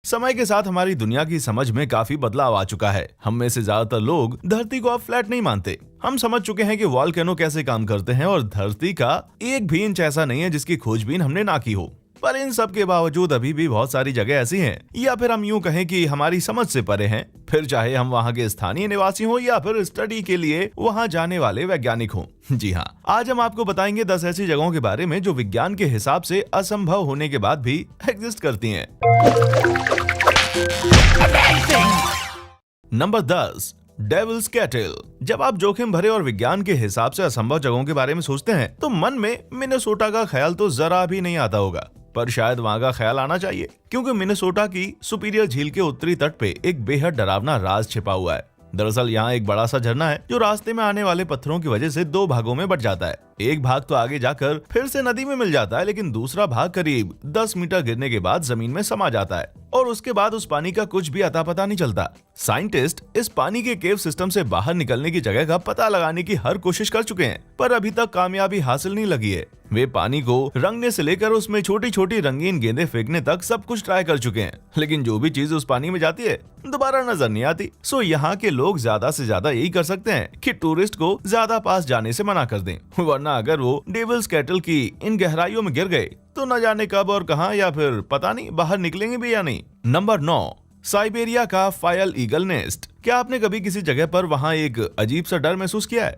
समय के साथ हमारी दुनिया की समझ में काफी बदलाव आ चुका है। हम में से ज्यादातर लोग धरती को अब फ्लैट नहीं मानते। हम समझ चुके हैं कि वॉल्केनो कैसे काम करते हैं और धरती का एक भी इंच ऐसा नहीं है जिसकी खोजबीन हमने ना की हो। पर इन सब के बावजूद अभी भी बहुत सारी जगह ऐसी हैं, या फिर हम यूं कहें कि हमारी समझ से परे हैं। फिर चाहे हम वहां के स्थानीय निवासी हों या फिर स्टडी के लिए वहां जाने वाले वैज्ञानिक हों। जी हाँ, आज हम आपको बताएंगे 10 ऐसी जगहों के बारे में जो विज्ञान के हिसाब से असंभव होने के बाद भी एग्जिस्ट करती हैं। Number 10, Devil's Kettle. जब आप जोखिम भरे और विज्ञान के हिसाब से असंभव जगहों के बारे में सोचते हैं तो मन में मिनेसोटा का ख्याल तो जरा भी नहीं आता होगा, पर शायद वहां का ख्याल आना चाहिए, क्योंकि मिनेसोटा की सुपीरियर झील के उत्तरी तट पे एक बेहद डरावना राज छिपा हुआ है। दरअसल यहाँ एक बड़ा सा झरना है जो रास्ते में आने वाले पत्थरों की वजह से 2 भागों में बट जाता है। एक भाग तो आगे जाकर फिर से नदी में मिल जाता है, लेकिन दूसरा भाग करीब 10 मीटर गिरने के बाद जमीन में समा जाता है और उसके बाद उस पानी का कुछ भी अता पता नहीं चलता। साइंटिस्ट इस पानी के केव सिस्टम से बाहर निकलने की जगह का पता लगाने की हर कोशिश कर चुके हैं, पर अभी तक कामयाबी हासिल नहीं लगी है। वे पानी को रंगने से लेकर उसमें छोटी छोटी रंगीन गेंदें फेंकने तक सब कुछ ट्राई कर चुके हैं, लेकिन जो भी चीज उस पानी में जाती है दोबारा नजर नहीं आती। सो यहाँ के लोग ज्यादा से ज्यादा यही कर सकते हैं कि टूरिस्ट को ज्यादा पास जाने से मना कर दें, वरना अगर वो डेविल्स कैटल की इन गहराइयों में गिर गए तो न जाने कब और कहां, या फिर पता नहीं बाहर निकलेंगे भी या नहीं। नंबर 9, साइबेरिया का फायर ईगल नेस्ट। क्या आपने कभी किसी जगह पर वहां एक अजीब सा डर महसूस किया है?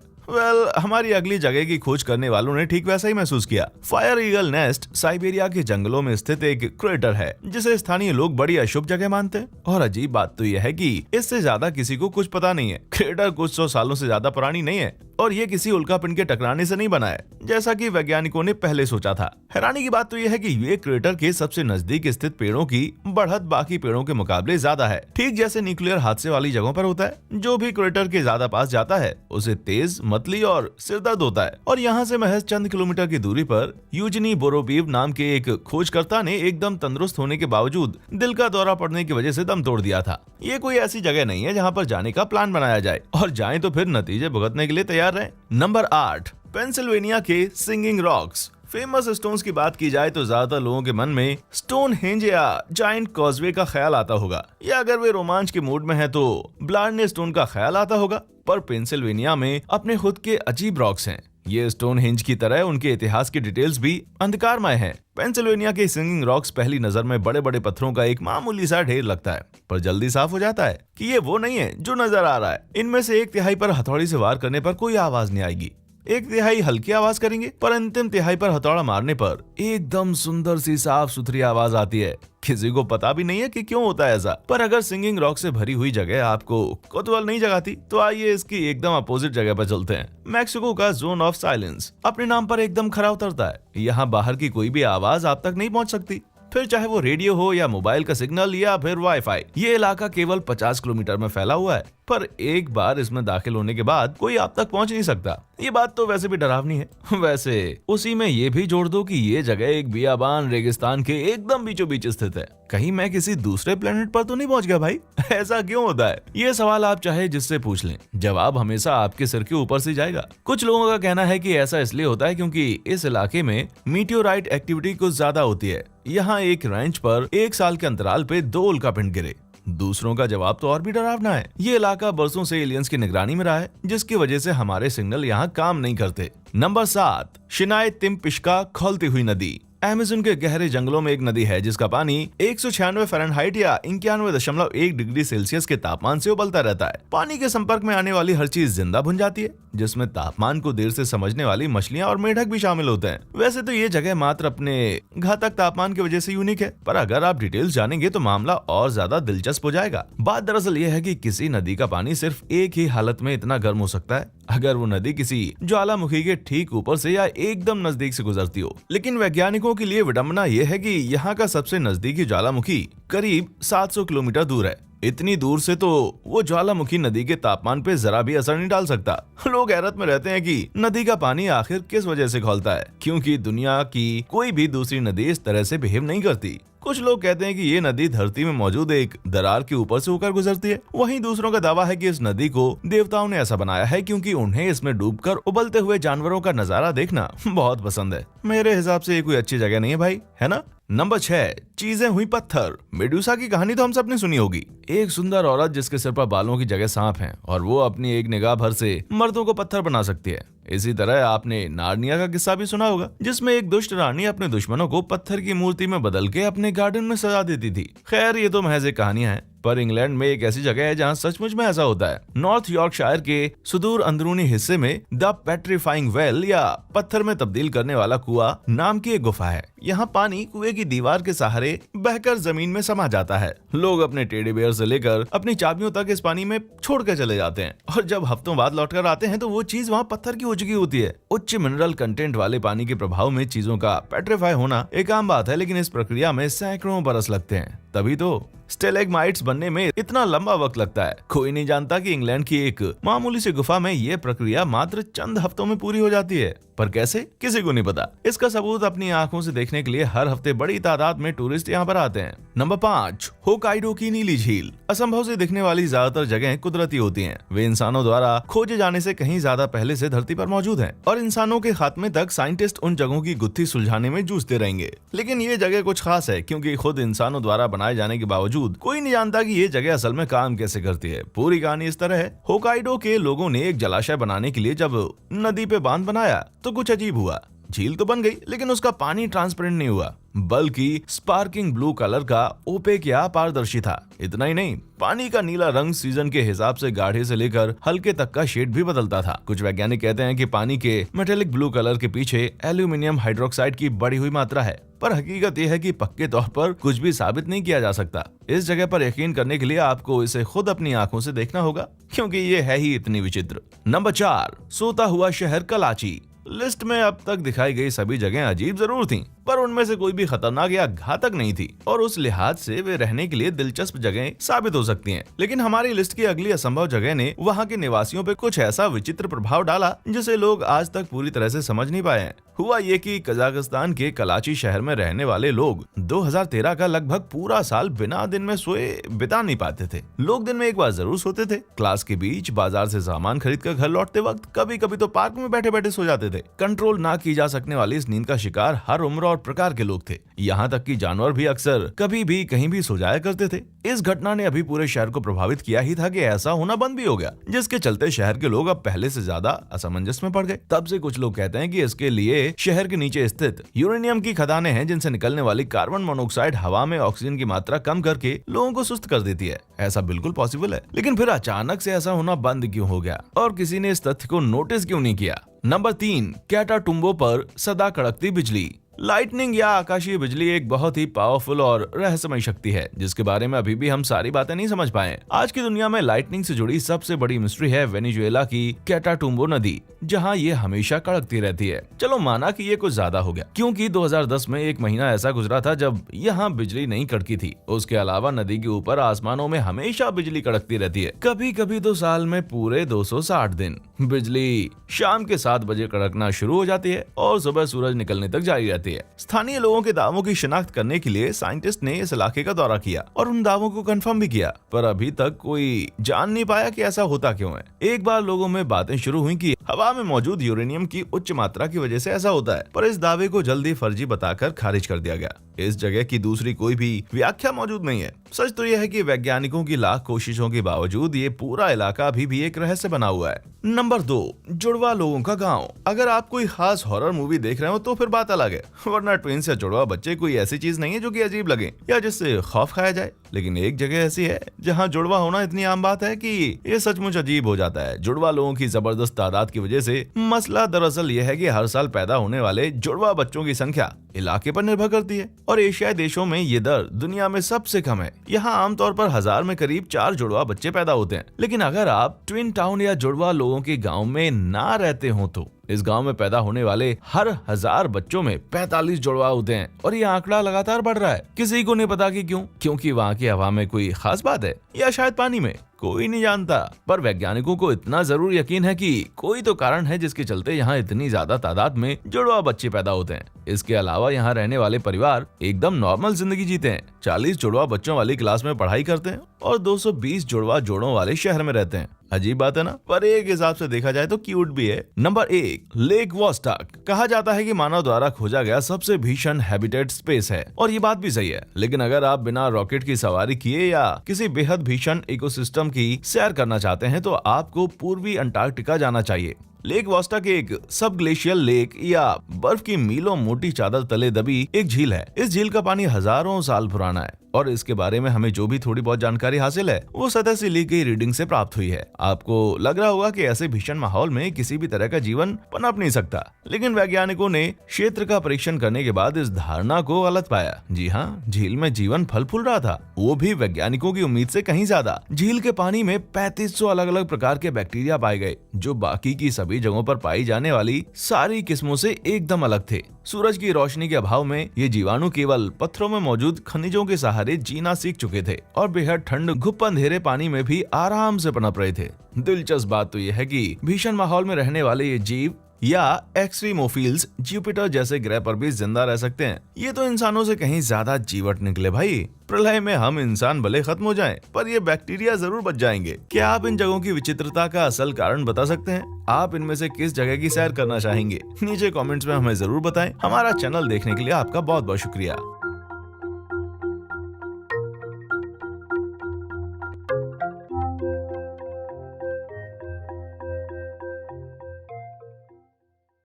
हमारी अगली जगह की खोज करने वालों ने ठीक वैसा ही महसूस किया। फायर ईगल नेस्ट साइबेरिया के जंगलों में स्थित एक क्रेटर है जिसे स्थानीय लोग बड़ी अशुभ जगह मानते हैं। और अजीब बात तो यह है कि इससे ज्यादा किसी को कुछ पता नहीं है। क्रेटर कुछ 100 सालों से ज्यादा पुरानी नहीं है और ये किसी उल्कापिंड के टकराने से नहीं बना है, जैसा कि वैज्ञानिकों ने पहले सोचा था। हैरानी की बात तो यह है कि ये क्रेटर के सबसे नजदीक स्थित पेड़ों की बढ़त बाकी पेड़ों के मुकाबले ज्यादा है, ठीक जैसे न्यूक्लियर हादसे वाली जगहों पर होता है। जो भी क्रेटर के ज्यादा पास जाता है उसे तेज मतली और सिरदर्द होता है। और यहाँ से महज चंद किलोमीटर की दूरी पर यूजनी बोरोबीव नाम के एक खोजकर्ता ने एकदम तंदुरुस्त होने के बावजूद दिल का दौरा पड़ने की वजह से दम तोड़ दिया था। ये कोई ऐसी जगह नहीं है जहाँ पर जाने का प्लान बनाया जाए, और जाए तो फिर नतीजे भुगतने के लिए तैयार रहें। नंबर 8, पेंसिल्वेनिया के सिंगिंग रॉक्स। फेमस स्टोन्स की बात की जाए तो ज्यादातर लोगों के मन में स्टोन हेंज या जायंट कॉजवे का ख्याल आता होगा, या अगर वे रोमांच के मूड में है तो ब्लार्ने स्टोन का ख्याल आता होगा। पर पेंसिल्वेनिया में अपने खुद के अजीब रॉक्स हैं। ये स्टोन हेंज की तरह उनके इतिहास की डिटेल्स भी अंधकारमय हैं। पेंसिल्वेनिया के सिंगिंग रॉक्स पहली नजर में बड़े बड़े पत्थरों का एक मामूली सा ढेर लगता है, पर जल्दी साफ हो जाता है कि ये वो नहीं है जो नजर आ रहा है। इनमें से 1/3 पर हथौड़ी से वार करने पर कोई आवाज नहीं आएगी, 1/3 हल्की आवाज करेंगे, पर अंतिम तिहाई पर हथौड़ा मारने पर एकदम सुंदर सी साफ सुथरी आवाज आती है। किसी को पता भी नहीं है कि क्यों होता है ऐसा। पर अगर सिंगिंग रॉक से भरी हुई जगह आपको कौतूहल नहीं जगाती तो आइए इसकी एकदम अपोजिट जगह पर चलते हैं। मैक्सिको का जोन ऑफ साइलेंस अपने नाम पर एकदम खरा उतरता है। यहाँ बाहर की कोई भी आवाज आप तक नहीं पहुँच सकती, फिर चाहे वो रेडियो हो या मोबाइल का सिग्नल या फिर वाईफाई। ये इलाका केवल 50 किलोमीटर में फैला हुआ है, पर एक बार इसमें दाखिल होने के बाद कोई आप तक पहुंच नहीं सकता। ये बात तो वैसे भी डरावनी है। वैसे उसी में ये भी जोड़ दो कि ये जगह एक बियाबान रेगिस्तान के एकदम बीचों बीच स्थित है। कहीं मैं किसी दूसरे प्लेनेट पर तो नहीं पहुंच गया भाई? ऐसा क्यों होता है? ये सवाल आप चाहे जिससे पूछ लें, जवाब हमेशा आपके सिर के ऊपर से जाएगा। कुछ लोगों का कहना है कि ऐसा इसलिए होता है क्योंकि इस इलाके में मीटियोराइट एक्टिविटी कुछ ज्यादा होती है। यहाँ एक रेंज पर 1 साल के अंतराल पे 2 उल्कापिंड गिरे। दूसरों का जवाब तो और भी डरावना है। ये इलाका बरसों से एलियंस की निगरानी में रहा है, जिसकी वजह से हमारे सिग्नल यहाँ काम नहीं करते। नंबर 7, शिनाय तिम्पिश्का खौलती हुई नदी। अमेज़न के गहरे जंगलों में एक नदी है जिसका पानी 196 फ़ारेनहाइट या 91.1 डिग्री सेल्सियस के तापमान से उबलता रहता है। पानी के संपर्क में आने वाली हर चीज जिंदा भुन जाती है, जिसमें तापमान को देर से समझने वाली मछलियां और मेढक भी शामिल होते हैं। वैसे तो ये जगह मात्र अपने घातक तापमान की वजह से यूनिक है, पर अगर आप डिटेल्स जानेंगे तो मामला और ज्यादा दिलचस्प हो जाएगा। बात दरअसल ये है कि किसी नदी का पानी सिर्फ एक ही हालत में इतना गर्म हो सकता है अगर वो नदी किसी ज्वालामुखी के ठीक ऊपर से या एकदम नजदीक से गुजरती हो। लेकिन वैज्ञानिकों के लिए विडंबना ये है कि यहाँ का सबसे नजदीकी ज्वालामुखी करीब 700 किलोमीटर दूर है। इतनी दूर से तो वो ज्वालामुखी नदी के तापमान पे जरा भी असर नहीं डाल सकता। लोग हैरत में रहते हैं कि नदी का पानी आखिर किस वजह से खौलता है, क्योंकि दुनिया की कोई भी दूसरी नदी इस तरह से बिहेव नहीं करती। कुछ लोग कहते हैं कि ये नदी धरती में मौजूद एक दरार के ऊपर से होकर गुजरती है। वहीं दूसरों का दावा है कि इस नदी को देवताओं ने ऐसा बनाया है क्योंकि उन्हें इसमें डूबकर उबलते हुए जानवरों का नजारा देखना बहुत पसंद है। मेरे हिसाब से ये कोई अच्छी जगह नहीं है भाई, है ना? नंबर 6, चीजें हुई पत्थर। मेडुसा की कहानी तो हम सबने सुनी होगी। एक सुंदर औरत जिसके सिर पर बालों की जगह सांप है और वो अपनी एक निगाह भर से मर्दों को पत्थर बना सकती है। इसी तरह आपने नार्निया का किस्सा भी सुना होगा, जिसमें एक दुष्ट रानी अपने दुश्मनों को पत्थर की मूर्ति में बदल के अपने गार्डन में सजा देती थी। खैर ये तो महज एक कहानियां हैं, पर इंग्लैंड में एक ऐसी जगह है जहां सचमुच में ऐसा होता है। नॉर्थ यॉर्कशायर के सुदूर अंदरूनी हिस्से में द पेट्रीफाइंग वेल या पत्थर में तब्दील करने वाला कुआं नाम की एक गुफा है। यहाँ पानी कुएं की दीवार के सहारे बहकर जमीन में समा जाता है। लोग अपने टेडी बेयर से लेकर अपनी चाबियों तक इस पानी में छोड़ कर चले जाते हैं और जब हफ्तों बाद लौटकर आते हैं तो वो चीज वहाँ पत्थर की हो चुकी होती है। उच्च मिनरल कंटेंट वाले पानी के प्रभाव में चीजों का पेट्रीफाई होना एक आम बात है, लेकिन इस प्रक्रिया में सैकड़ों बरस लगते हैं। तभी तो स्टेलेग्माइट्स बनने में इतना लंबा वक्त लगता है। कोई नहीं जानता कि इंग्लैंड की एक मामूली सी गुफा में ये प्रक्रिया मात्र चंद हफ्तों में पूरी हो जाती है। पर कैसे, किसी को नहीं पता। इसका सबूत अपनी आंखों से देखने के लिए हर हफ्ते बड़ी तादाद में टूरिस्ट यहाँ पर आते हैं। नंबर 5, होकाइडो की नीली झील। असंभव से दिखने वाली ज्यादातर जगहें कुदरती होती हैं। वे इंसानों द्वारा खोजे जाने से कहीं ज्यादा पहले से धरती पर मौजूद हैं और इंसानों के खात्मे तक साइंटिस्ट उन जगहों की गुत्थी सुलझाने में जूझते रहेंगे। लेकिन ये जगह कुछ खास है क्योंकि खुद इंसानों द्वारा बनाए जाने के बावजूद कोई नहीं जानता कि ये जगह असल में काम कैसे करती है। पूरी कहानी इस तरह है। होकाइडो के लोगों ने एक जलाशय बनाने के लिए जब नदी पे बांध बनाया तो कुछ अजीब हुआ। झील तो बन गई लेकिन उसका पानी ट्रांसपेरेंट नहीं हुआ, बल्कि स्पार्किंग ब्लू कलर का ओपेक या पारदर्शी था। इतना ही नहीं, पानी का नीला रंग सीजन के हिसाब से गाढ़े से लेकर हल्के तक का शेड भी बदलता था। कुछ वैज्ञानिक कहते हैं कि पानी के मेटेलिक ब्लू कलर के पीछे एल्यूमिनियम हाइड्रोक्साइड की बढ़ी हुई मात्रा है, पर हकीकत यह है कि पक्के तौर पर कुछ भी साबित नहीं किया जा सकता। इस जगह पर यकीन करने के लिए आपको इसे खुद अपनी आंखों से देखना होगा क्योंकि ये है ही इतनी विचित्र। नंबर 4, सोता हुआ शहर कराची। लिस्ट में अब तक दिखाई गई सभी जगह अजीब जरूर थीं, पर उनमें से कोई भी खतरनाक या घातक नहीं थी और उस लिहाज से वे रहने के लिए दिलचस्प जगह साबित हो सकती हैं। लेकिन हमारी लिस्ट की अगली असंभव जगह ने वहाँ के निवासियों पे कुछ ऐसा विचित्र प्रभाव डाला जिसे लोग आज तक पूरी तरह से समझ नहीं पाए हैं। हुआ ये कि कजाकिस्तान के कराची शहर में रहने वाले लोग 2013 का लगभग पूरा साल बिना दिन में सोए बिता नहीं पाते थे। लोग दिन में एक बार जरूर सोते थे, क्लास के बीच, बाजार से सामान खरीद कर घर लौटते वक्त, कभी कभी तो पार्क में बैठे बैठे सो जाते थे। कंट्रोल ना की जा सकने वाली इस नींद का शिकार हर उम्र और प्रकार के लोग थे। यहाँ तक कि जानवर भी अक्सर कभी भी कहीं भी सो जाया करते थे। इस घटना ने अभी पूरे शहर को प्रभावित किया ही था कि ऐसा होना बंद भी हो गया, जिसके चलते शहर के लोग अब पहले से ज्यादा असमंजस में पड़ गए। तब से कुछ लोग कहते हैं कि इसके लिए शहर के नीचे स्थित यूरेनियम की खदानें हैं जिनसे निकलने वाली कार्बन मोनोऑक्साइड हवा में ऑक्सीजन की मात्रा कम करके लोगों को सुस्त कर देती है। ऐसा बिल्कुल पॉसिबल है, लेकिन फिर अचानक से ऐसा होना बंद क्यों हो गया और किसी ने इस तथ्य को नोटिस क्यों नहीं किया। नंबर 3, कैटाटुम्बो पर सदा कड़कती बिजली। लाइटनिंग या आकाशीय बिजली एक बहुत ही पावरफुल और रहस्यमय शक्ति है जिसके बारे में अभी भी हम सारी बातें नहीं समझ पाए। आज की दुनिया में लाइटनिंग से जुड़ी सबसे बड़ी मिस्ट्री है वेनेजुएला की कैटाटुम्बो नदी, जहां ये हमेशा कड़कती रहती है। चलो माना कि ये कुछ ज्यादा हो गया, क्योंकि 2010 में एक महीना ऐसा गुजरा था जब यहाँ बिजली नहीं कड़की थी। उसके अलावा नदी के ऊपर आसमानों में हमेशा बिजली कड़कती रहती है। कभी कभी तो साल में पूरे 260 दिन बिजली शाम के 7 बजे कड़कना शुरू हो जाती है और सुबह सूरज निकलने तक जारी रहती है। स्थानीय लोगों के दावों की शिनाख्त करने के लिए साइंटिस्ट ने इस इलाके का दौरा किया और उन दावों को कंफर्म भी किया, पर अभी तक कोई जान नहीं पाया कि ऐसा होता क्यों है। एक बार लोगों में बातें शुरू हुई कि हवा में मौजूद यूरेनियम की उच्च मात्रा की वजह से ऐसा होता है, पर इस दावे को जल्दी फर्जी बताकर खारिज कर दिया गया। इस जगह की दूसरी कोई भी व्याख्या मौजूद नहीं है। सच तो यह है कि वैज्ञानिकों की लाख कोशिशों के बावजूद ये पूरा इलाका अभी भी एक रहस्य बना हुआ है। नंबर 2, जुड़वा लोगों का गांव। अगर आप कोई खास हॉरर मूवी देख रहे हो तो फिर बात अलग है, वरना ट्विंस या जुड़वा बच्चे कोई ऐसी चीज नहीं है जो कि अजीब लगे या जिससे खौफ खाया जाए। लेकिन एक जगह ऐसी है जहां जुड़वा होना इतनी आम बात है कि ये सचमुच अजीब हो जाता है। जुड़वा लोगों की जबरदस्त तादाद की वजह से मसला दरअसल यह है कि हर साल पैदा होने वाले जुड़वा बच्चों की संख्या इलाके पर निर्भर करती है और एशियाई देशों में ये दर दुनिया में सबसे कम है। यहाँ आमतौर पर 1000 में करीब 4 जुड़वा बच्चे पैदा होते हैं। लेकिन अगर आप ट्विन टाउन या जुड़वा लोगों के गाँव में ना रहते हो तो इस गांव में पैदा होने वाले हर 1000 बच्चों में 45 जुड़वा होते हैं और ये आंकड़ा लगातार बढ़ रहा है। किसी को नहीं पता कि क्यों, क्योंकि वहाँ की हवा में कोई खास बात है या शायद पानी में, कोई नहीं जानता। पर वैज्ञानिकों को इतना जरूर यकीन है कि कोई तो कारण है जिसके चलते यहाँ इतनी ज्यादा तादाद में जुड़वा बच्चे पैदा होते हैं। इसके अलावा यहाँ रहने वाले परिवार एकदम नॉर्मल जिंदगी जीते हैं। 40 जुड़वा बच्चों वाली क्लास में पढ़ाई करते हैं और 220 जुड़वा जोड़ों वाले शहर में रहते हैं। अजीब बात है ना, पर एक हिसाब से देखा जाए तो क्यूट भी है। Number 1, lake Vostok. कहा जाता है कि मानव द्वारा खोजा गया सबसे भीषण हैबिटेट स्पेस है, और ये बात भी सही है। लेकिन अगर आप बिना रॉकेट की सवारी किए या किसी बेहद भीषण इकोसिस्टम की सैर करना चाहते हैं तो आपको पूर्वी अंटार्कटिका जाना चाहिए। लेक वोस्टॉक एक सब ग्लेशियल लेक या बर्फ की मीलों मोटी चादर तले दबी एक झील है। इस झील का पानी हजारों साल पुराना है और इसके बारे में हमें जो भी थोड़ी बहुत जानकारी हासिल है वो सतह से ली गई रीडिंग से प्राप्त हुई है। आपको लग रहा होगा कि ऐसे भीषण माहौल में किसी भी तरह का जीवन पनप नहीं सकता, लेकिन वैज्ञानिकों ने क्षेत्र का परीक्षण करने के बाद इस धारणा को गलत पाया। जी हाँ, झील में जीवन फल फूल रहा था, वो भी वैज्ञानिकों की उम्मीद से कहीं ज्यादा। झील के पानी में 3500 अलग अलग प्रकार के बैक्टीरिया पाए गए जो बाकी की सभी जगहों पर पाई जाने वाली सारी किस्मों से एकदम अलग थे। सूरज की रोशनी के अभाव में ये जीवाणु केवल पत्थरों में मौजूद खनिजों के सहारे जीना सीख चुके थे और बेहद ठंड घुप अंधेरे पानी में भी आराम से पनप रहे थे। दिलचस्प बात तो यह है कि भीषण माहौल में रहने वाले ये जीव या एक्सट्रीमोफिल्स जुपिटर जैसे ग्रह पर भी जिंदा रह सकते हैं। ये तो इंसानों से कहीं ज्यादा जीवट निकले भाई। प्रलय में हम इंसान भले खत्म हो जाएं, पर ये बैक्टीरिया जरूर बच जाएंगे। क्या आप इन जगहों की विचित्रता का असल कारण बता सकते हैं? आप इनमें से किस जगह की सैर करना चाहेंगे? नीचे कमेंट्स में हमें जरूर बताएं। हमारा चैनल देखने के लिए आपका बहुत बहुत शुक्रिया।